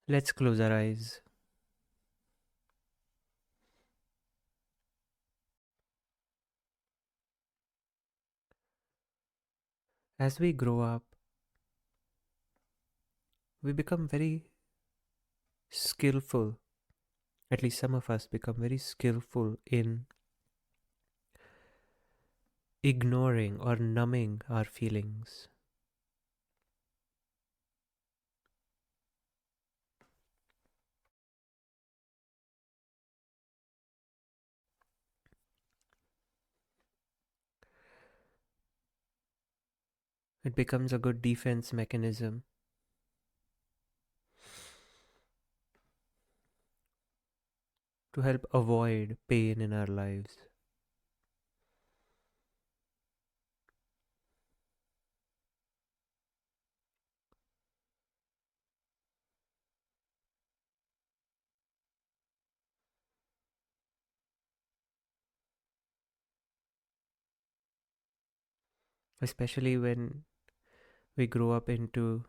Let's close our eyes. As we grow up, we become very skillful, at least some of us become very skillful in ignoring or numbing our feelings. It becomes a good defense mechanism to help avoid pain in our lives. Especially when we grow up into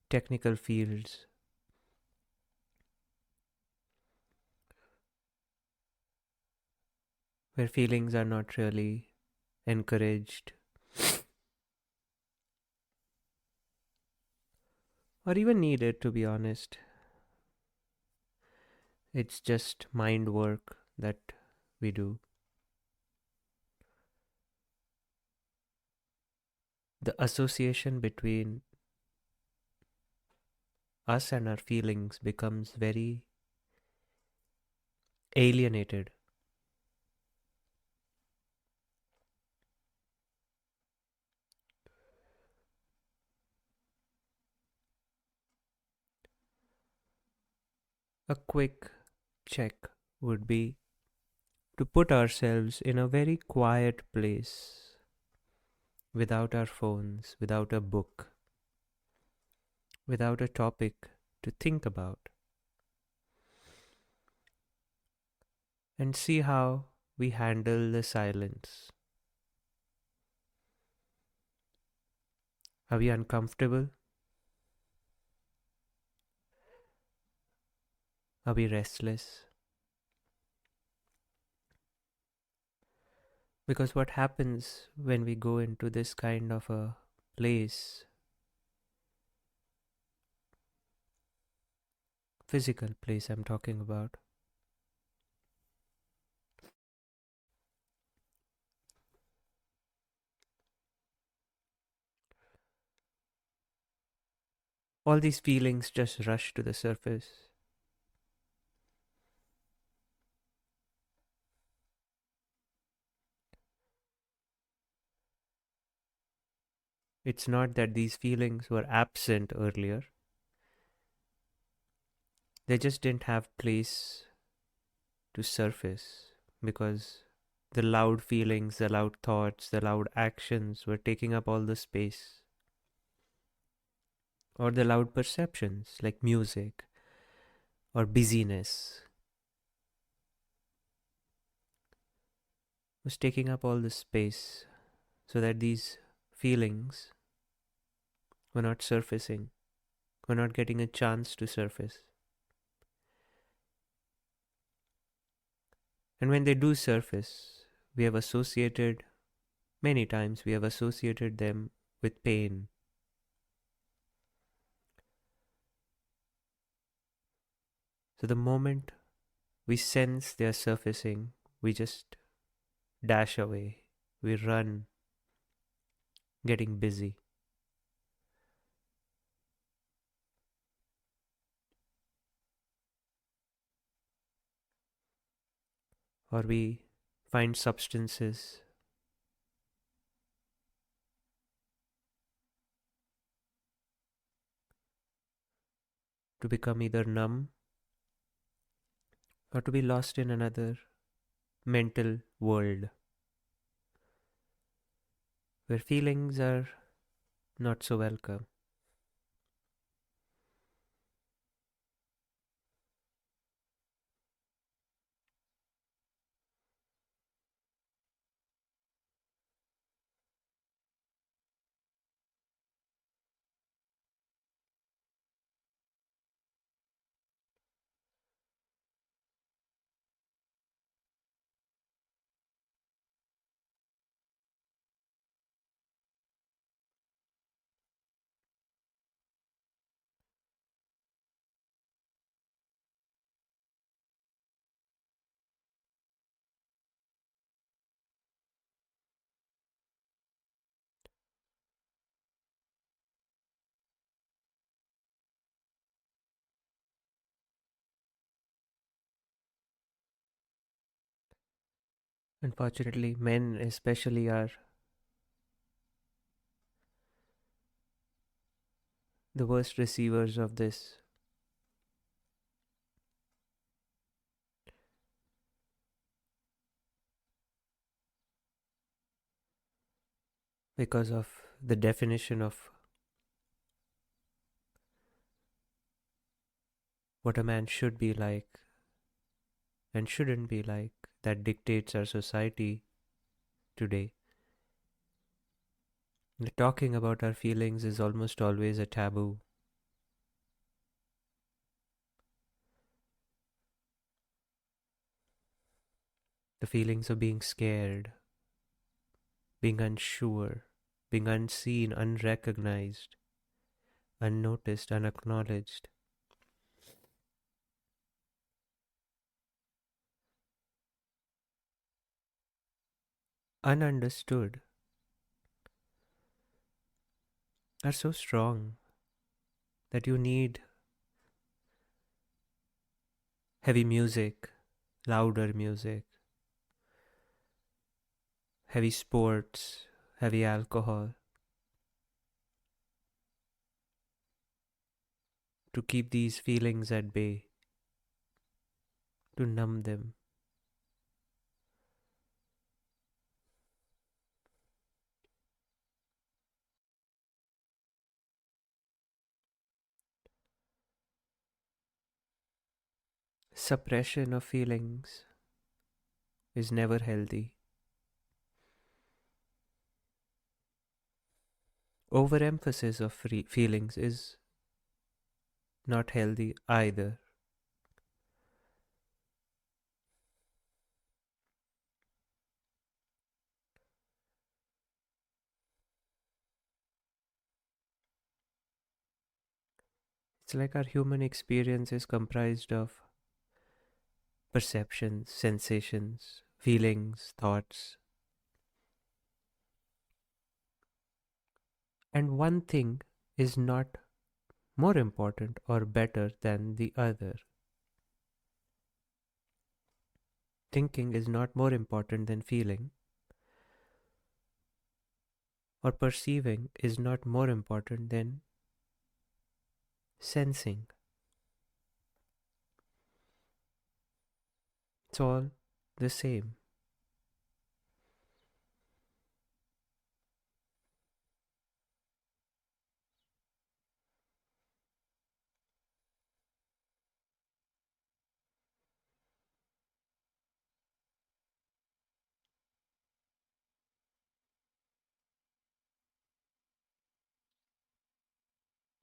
technical fields where feelings are not really encouraged or even needed, to be honest. It's just mind work that we do. The association between us and our feelings becomes very alienated. A quick check would be to put ourselves in a very quiet place without our phones, without a book, without a topic to think about, and see how we handle the silence. Are we uncomfortable? Are we restless? Because what happens when we go into this kind of a place, physical place I'm talking about, all these feelings just rush to the surface. It's not that these feelings were absent earlier, they just didn't have place to surface because the loud feelings, the loud thoughts, the loud actions were taking up all the space. Or the loud perceptions like music or busyness was taking up all the space so that these feelings were not surfacing, were not getting a chance to surface. And when they do surface, we have associated, many times we have associated them with pain. So the moment we sense they are surfacing, we just dash away, we run, getting busy, or we find substances to become either numb or to be lost in another mental world where feelings are not so welcome. Unfortunately, men especially are the worst receivers of this because of the definition of what a man should be like and shouldn't be like that dictates our society today. Talking about our feelings is almost always a taboo. The feelings of being scared, being unsure, being unseen, unrecognized, unnoticed, unacknowledged, ununderstood are so strong that you need heavy music, louder music, heavy sports, heavy alcohol to keep these feelings at bay, to numb them. Suppression of feelings is never healthy. Overemphasis of feelings is not healthy either. It's like our human experience is comprised of perceptions, sensations, feelings, thoughts, and one thing is not more important or better than the other. Thinking is not more important than feeling, or perceiving is not more important than sensing. It's all the same.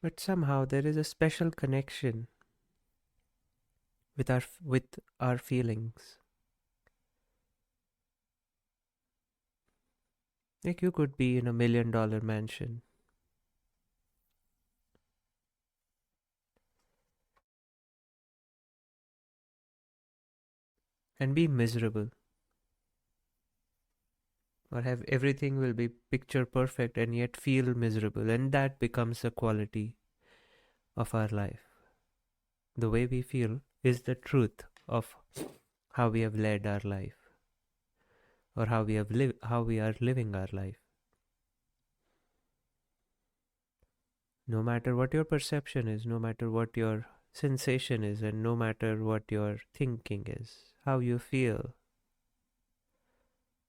But somehow there is a special connection with our feelings. Like you could be in $1 million mansion and be miserable, or have everything will be picture perfect and yet feel miserable, and that becomes the quality of our life. The way we feel is the truth of how we have led our life, or how we are living our life. No matter what your perception is, no matter what your sensation is, and no matter what your thinking is, how you feel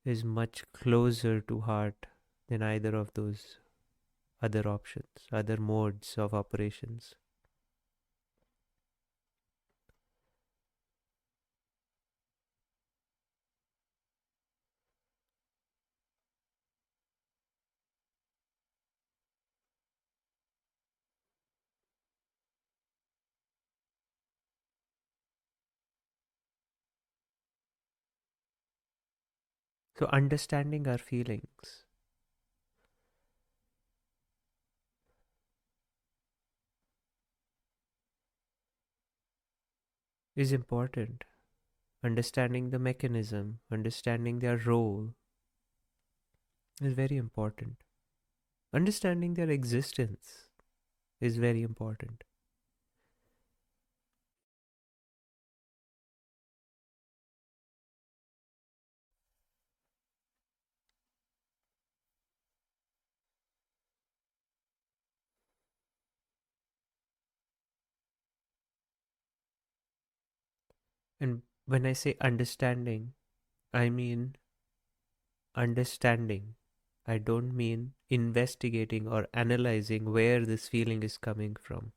is much closer to heart than either of those other options, other modes of operations. So, understanding our feelings is important. Understanding the mechanism, understanding their role is very important. Understanding their existence is very important. And when I say understanding, I mean understanding. I don't mean investigating or analyzing where this feeling is coming from.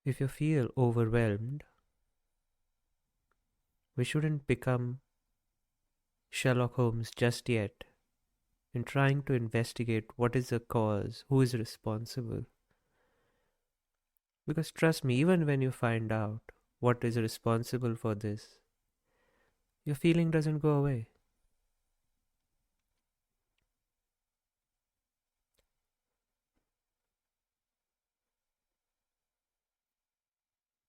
If you feel overwhelmed, we shouldn't become Sherlock Holmes just yet in trying to investigate what is the cause, who is responsible. Because trust me, even when you find out what is responsible for this, your feeling doesn't go away.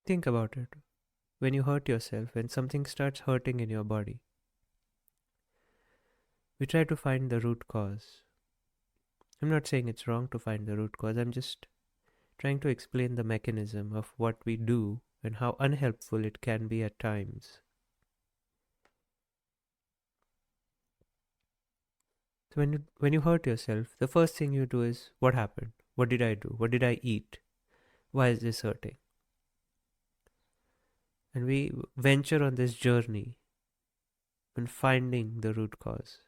Think about it. When you hurt yourself, when something starts hurting in your body, we try to find the root cause. I'm not saying it's wrong to find the root cause, I'm just trying to explain the mechanism of what we do and how unhelpful it can be at times. So when you hurt yourself, the first thing you do is, what happened? What did I do? What did I eat? Why is this hurting? And we venture on this journey in finding the root cause.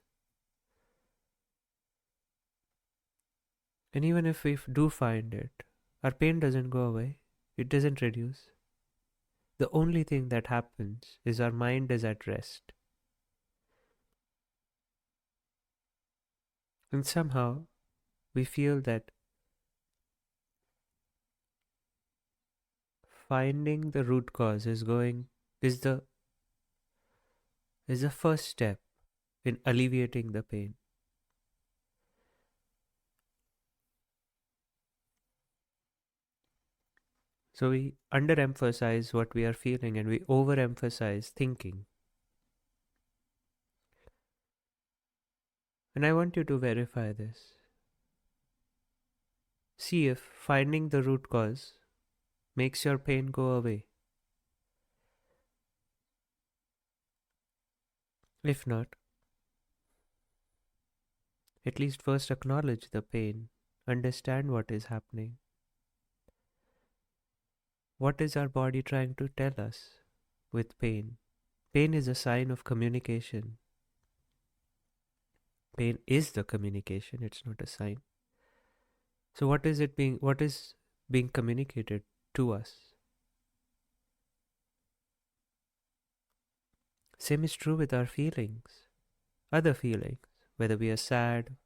And even if we do find it, our pain doesn't go away. It doesn't reduce. The only thing that happens is our mind is at rest. And somehow we feel that finding the root cause is the is the first step in alleviating the pain. So we underemphasize what we are feeling and we overemphasize thinking. And I want you to verify this. See if finding the root cause makes your pain go away. If not, at least first acknowledge the pain, understand what is happening. What is our body trying to tell us with pain? Pain is a sign of communication. Pain is the communication, it's not a sign. So what is being communicated to us? Same is true with our feelings, other feelings, whether we are sad,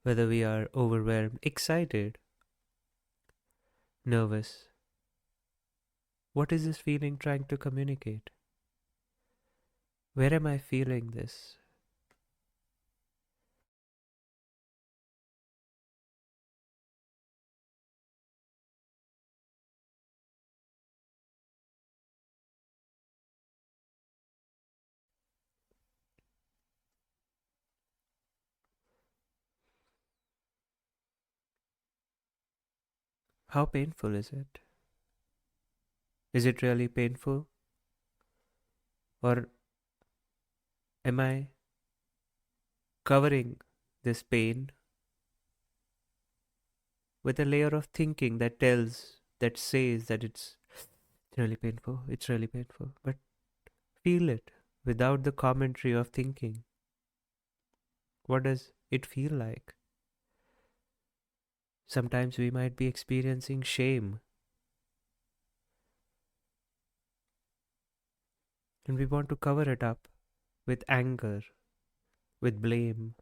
whether we are overwhelmed, excited, nervous. What is this feeling trying to communicate? Where am I feeling this? How painful is it? Is it really painful? Or am I covering this pain with a layer of thinking that says that it's really painful. But feel it without the commentary of thinking. What does it feel like? Sometimes we might be experiencing shame and we want to cover it up with anger, with blame.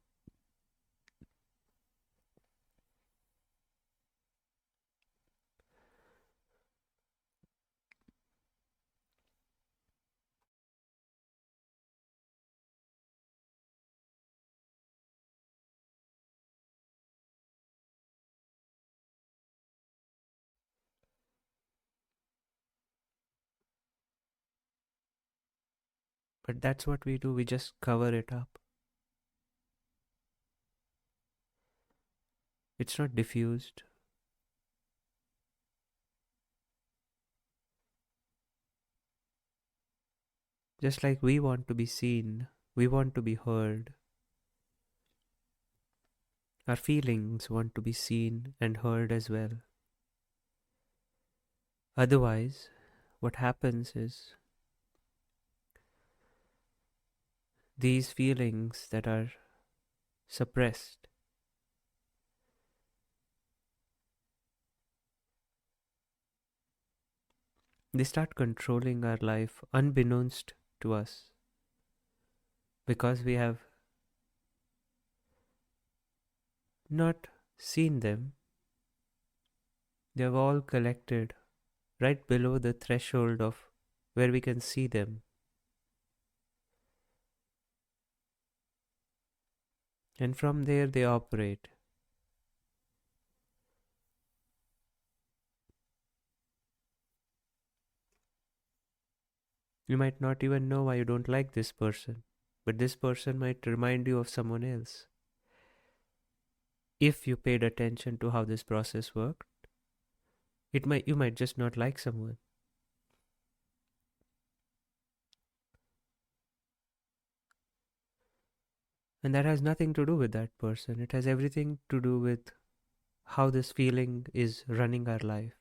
But that's what we do, we just cover it up. It's not diffused. Just like we want to be seen, we want to be heard, Our feelings want to be seen and heard as well. Otherwise, what happens is these feelings that are suppressed, they start controlling our life unbeknownst to us because we have not seen them. They have all collected right below the threshold of where we can see them. And from there they operate. You might not even know why you don't like this person, but this person might remind you of someone else. If you paid attention to how this process worked, you might just not like someone. And that has nothing to do with that person. It has everything to do with how this feeling is running our life.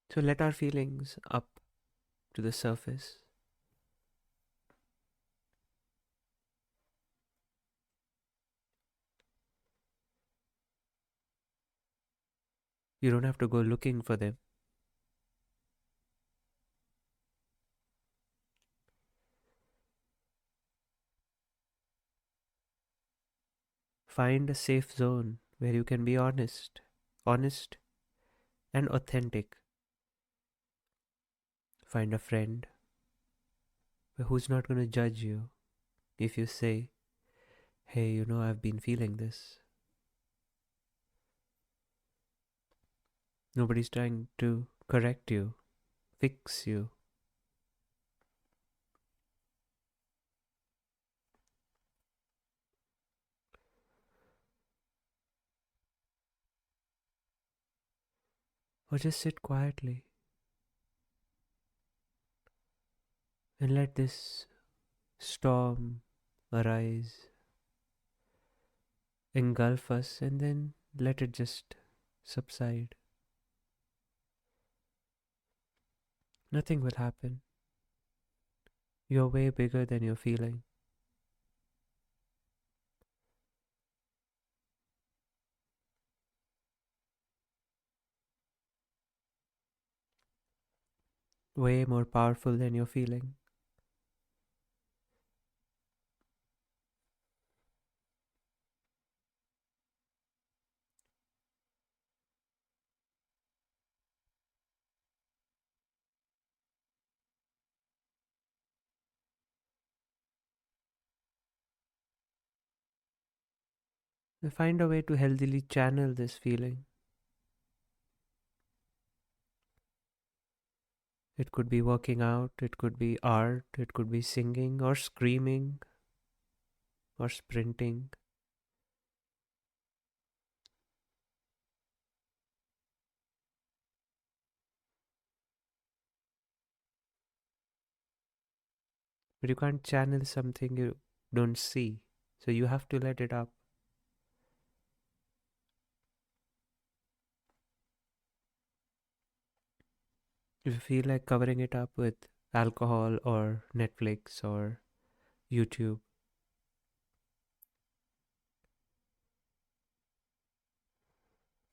So let our feelings up to the surface. You don't have to go looking for them. Find a safe zone where you can be honest and authentic. Find a friend who's not going to judge you if you say, hey, I've been feeling this. Nobody's trying to correct you, fix you. Or just sit quietly and let this storm arise, engulf us, and then let it just subside. Nothing will happen. You're way bigger than you're feeling. Way more powerful than you're feeling. And find a way to healthily channel this feeling. It could be working out, it could be art, it could be singing or screaming or sprinting. But you can't channel something you don't see. So you have to let it up. If you feel like covering it up with alcohol or Netflix or YouTube,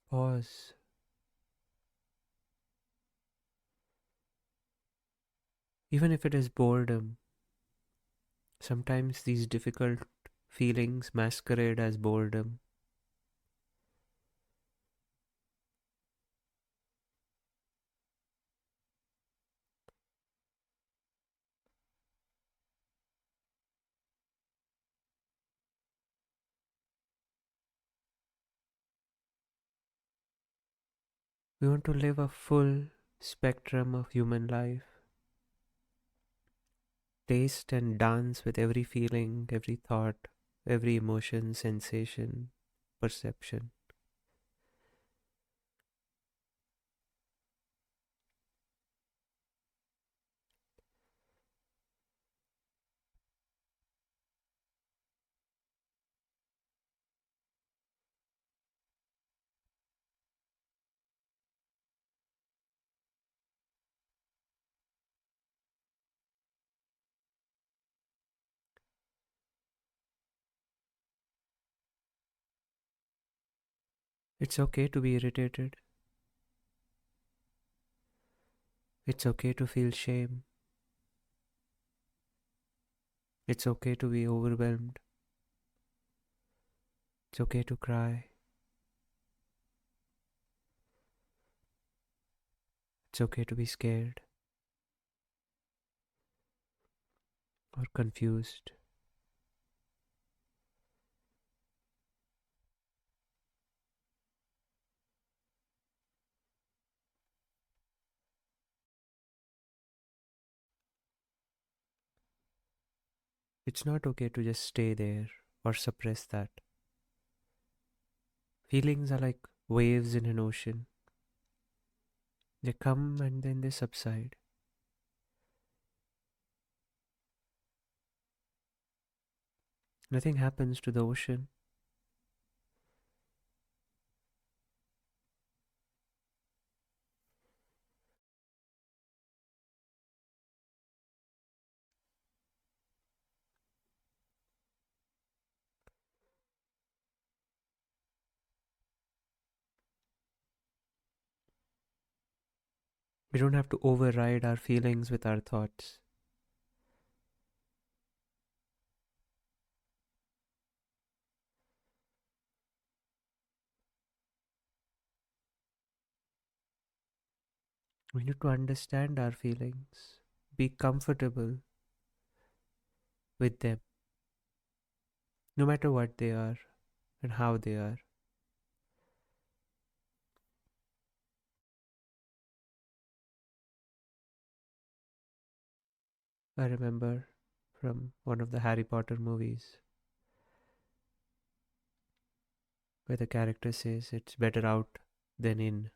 pause. Even if it is boredom, sometimes these difficult feelings masquerade as boredom. We want to live a full spectrum of human life, taste and dance with every feeling, every thought, every emotion, sensation, perception. It's okay to be irritated. It's okay to feel shame. It's okay to be overwhelmed. It's okay to cry. It's okay to be scared or confused. It's not okay to just stay there or suppress that. Feelings are like waves in an ocean. They come and then they subside. Nothing happens to the ocean. We don't have to override our feelings with our thoughts. We need to understand our feelings, be comfortable with them, no matter what they are and how they are. I remember from one of the Harry Potter movies where the character says it's better out than in.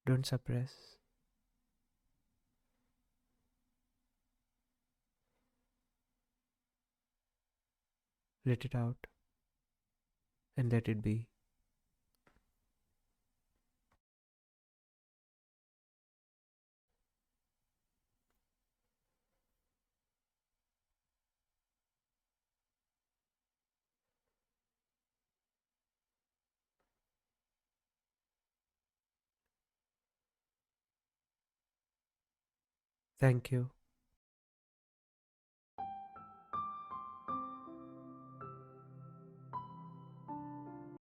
Don't suppress, let it out and let it be. Thank you.